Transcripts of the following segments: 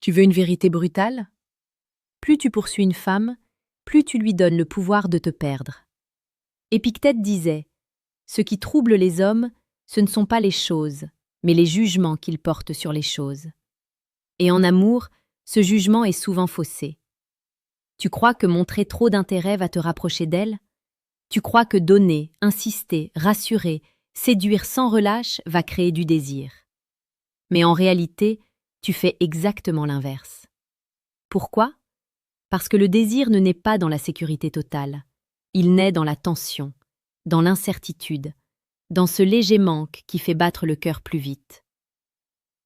Tu veux une vérité brutale? Plus tu poursuis une femme, plus tu lui donnes le pouvoir de te perdre. Épictète disait « Ce qui trouble les hommes, ce ne sont pas les choses, mais les jugements qu'ils portent sur les choses. » Et en amour, ce jugement est souvent faussé. Tu crois que montrer trop d'intérêt va te rapprocher d'elle? Tu crois que donner, insister, rassurer, séduire sans relâche va créer du désir. Mais en réalité, tu fais exactement l'inverse. Pourquoi? Parce que le désir ne naît pas dans la sécurité totale. Il naît dans la tension, dans l'incertitude, dans ce léger manque qui fait battre le cœur plus vite.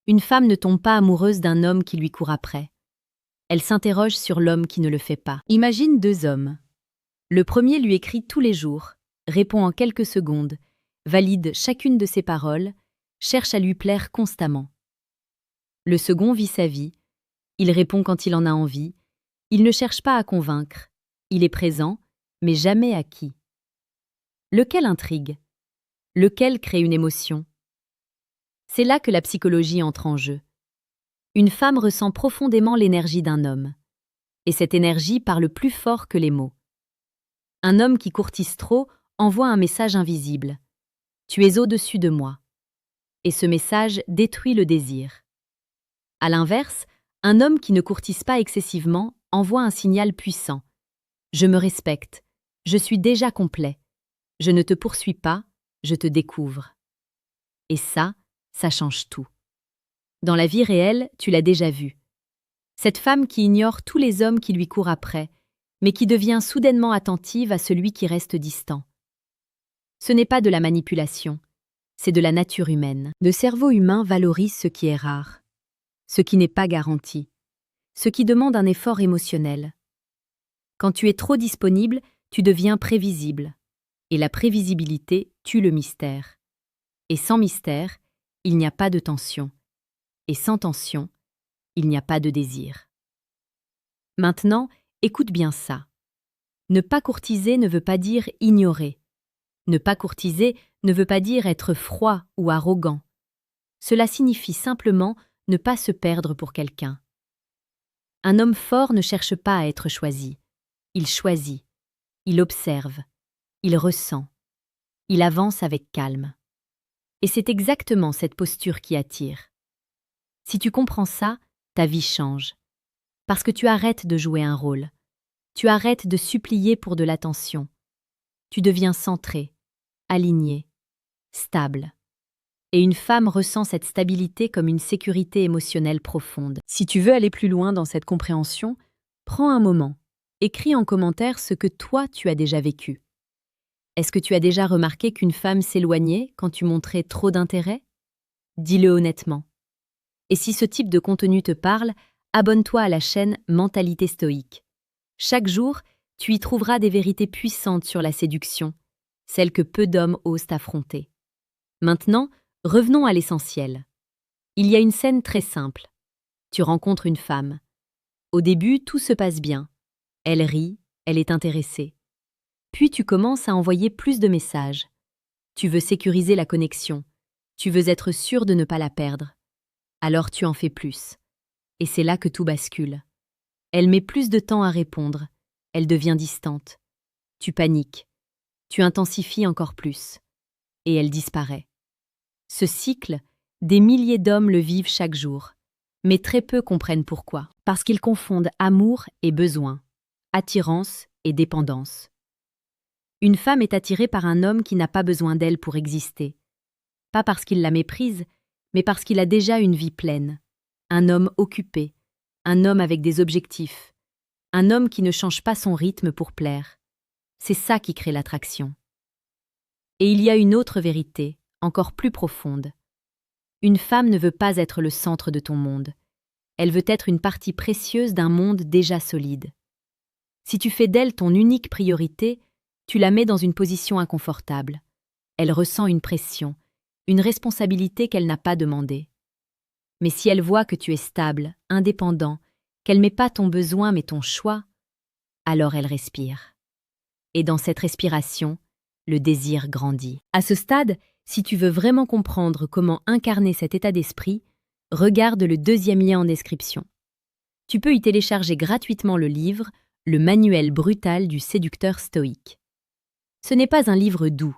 Une femme ne tombe pas amoureuse d'un homme qui lui court après. Elle s'interroge sur l'homme qui ne le fait pas. Imagine deux hommes. Le premier lui écrit tous les jours, répond en quelques secondes, valide chacune de ses paroles, cherche à lui plaire constamment. Le second vit sa vie, il répond quand il en a envie, il ne cherche pas à convaincre, il est présent, mais jamais acquis. Lequel intrigue? Lequel crée une émotion? C'est là que la psychologie entre en jeu. Une femme ressent profondément l'énergie d'un homme, et cette énergie parle plus fort que les mots. Un homme qui courtise trop envoie un message invisible. Tu es au-dessus de moi. Et ce message détruit le désir. À l'inverse, un homme qui ne courtise pas excessivement envoie un signal puissant. Je me respecte, je suis déjà complet. Je ne te poursuis pas, je te découvre. Et ça change tout. Dans la vie réelle, tu l'as déjà vu. Cette femme qui ignore tous les hommes qui lui courent après, mais qui devient soudainement attentive à celui qui reste distant. Ce n'est pas de la manipulation, c'est de la nature humaine. Le cerveau humain valorise ce qui est rare, ce qui n'est pas garanti, ce qui demande un effort émotionnel. Quand tu es trop disponible, tu deviens prévisible, et la prévisibilité tue le mystère. Et sans mystère, il n'y a pas de tension, et sans tension, il n'y a pas de désir. Maintenant, écoute bien ça. Ne pas courtiser ne veut pas dire ignorer. Ne pas courtiser ne veut pas dire être froid ou arrogant. Cela signifie simplement ne pas se perdre pour quelqu'un. Un homme fort ne cherche pas à être choisi. Il choisit, il observe, il ressent, il avance avec calme. Et c'est exactement cette posture qui attire. Si tu comprends ça, ta vie change. Parce que tu arrêtes de jouer un rôle. Tu arrêtes de supplier pour de l'attention. Tu deviens centré, aligné, stable. Et une femme ressent cette stabilité comme une sécurité émotionnelle profonde. Si tu veux aller plus loin dans cette compréhension, prends un moment. Écris en commentaire ce que toi tu as déjà vécu. Est-ce que tu as déjà remarqué qu'une femme s'éloignait quand tu montrais trop d'intérêt? Dis-le honnêtement. Et si ce type de contenu te parle, abonne-toi à la chaîne Mentalité Stoïque. Chaque jour, tu y trouveras des vérités puissantes sur la séduction, celles que peu d'hommes osent affronter. Maintenant, revenons à l'essentiel. Il y a une scène très simple. Tu rencontres une femme. Au début, tout se passe bien. Elle rit, elle est intéressée. Puis tu commences à envoyer plus de messages. Tu veux sécuriser la connexion. Tu veux être sûr de ne pas la perdre. Alors tu en fais plus. Et c'est là que tout bascule. Elle met plus de temps à répondre. Elle devient distante. Tu paniques. Tu intensifies encore plus. Et elle disparaît. Ce cycle, des milliers d'hommes le vivent chaque jour. Mais très peu comprennent pourquoi. Parce qu'ils confondent amour et besoin, attirance et dépendance. Une femme est attirée par un homme qui n'a pas besoin d'elle pour exister. Pas parce qu'il la méprise, mais parce qu'il a déjà une vie pleine. Un homme occupé, un homme avec des objectifs, un homme qui ne change pas son rythme pour plaire. C'est ça qui crée l'attraction. Et il y a une autre vérité, encore plus profonde. Une femme ne veut pas être le centre de ton monde. Elle veut être une partie précieuse d'un monde déjà solide. Si tu fais d'elle ton unique priorité, tu la mets dans une position inconfortable. Elle ressent une pression, une responsabilité qu'elle n'a pas demandée. Mais si elle voit que tu es stable, indépendant, qu'elle ne met pas ton besoin mais ton choix, alors elle respire. Et dans cette respiration, le désir grandit. À ce stade, si tu veux vraiment comprendre comment incarner cet état d'esprit, regarde le deuxième lien en description. Tu peux y télécharger gratuitement le livre « Le manuel brutal du séducteur stoïque ». Ce n'est pas un livre doux,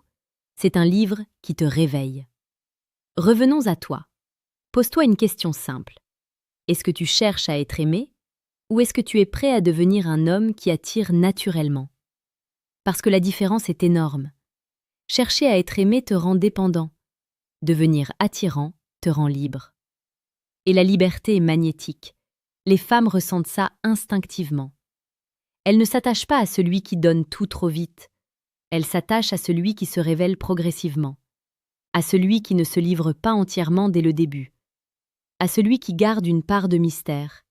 c'est un livre qui te réveille. Revenons à toi. Pose-toi une question simple. Est-ce que tu cherches à être aimé ou est-ce que tu es prêt à devenir un homme qui attire naturellement? Parce que la différence est énorme. Chercher à être aimé te rend dépendant. Devenir attirant te rend libre. Et la liberté est magnétique. Les femmes ressentent ça instinctivement. Elles ne s'attachent pas à celui qui donne tout trop vite. Elles s'attachent à celui qui se révèle progressivement. À celui qui ne se livre pas entièrement dès le début. À celui qui garde une part de mystère.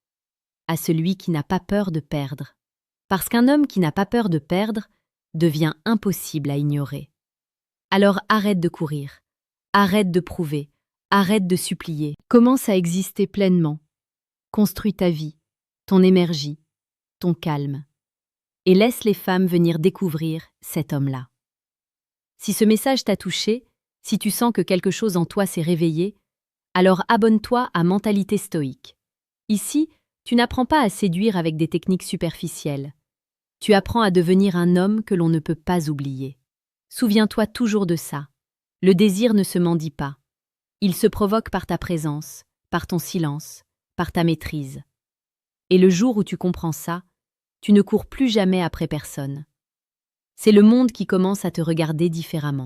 À celui qui n'a pas peur de perdre. Parce qu'un homme qui n'a pas peur de perdre devient impossible à ignorer. Alors arrête de courir, arrête de prouver, arrête de supplier. Commence à exister pleinement. Construis ta vie, ton énergie, ton calme. Et laisse les femmes venir découvrir cet homme-là. Si ce message t'a touché, si tu sens que quelque chose en toi s'est réveillé, alors abonne-toi à Mentalité Stoïque. Ici, tu n'apprends pas à séduire avec des techniques superficielles. Tu apprends à devenir un homme que l'on ne peut pas oublier. Souviens-toi toujours de ça. Le désir ne se mendie pas. Il se provoque par ta présence, par ton silence, par ta maîtrise. Et le jour où tu comprends ça, tu ne cours plus jamais après personne. C'est le monde qui commence à te regarder différemment.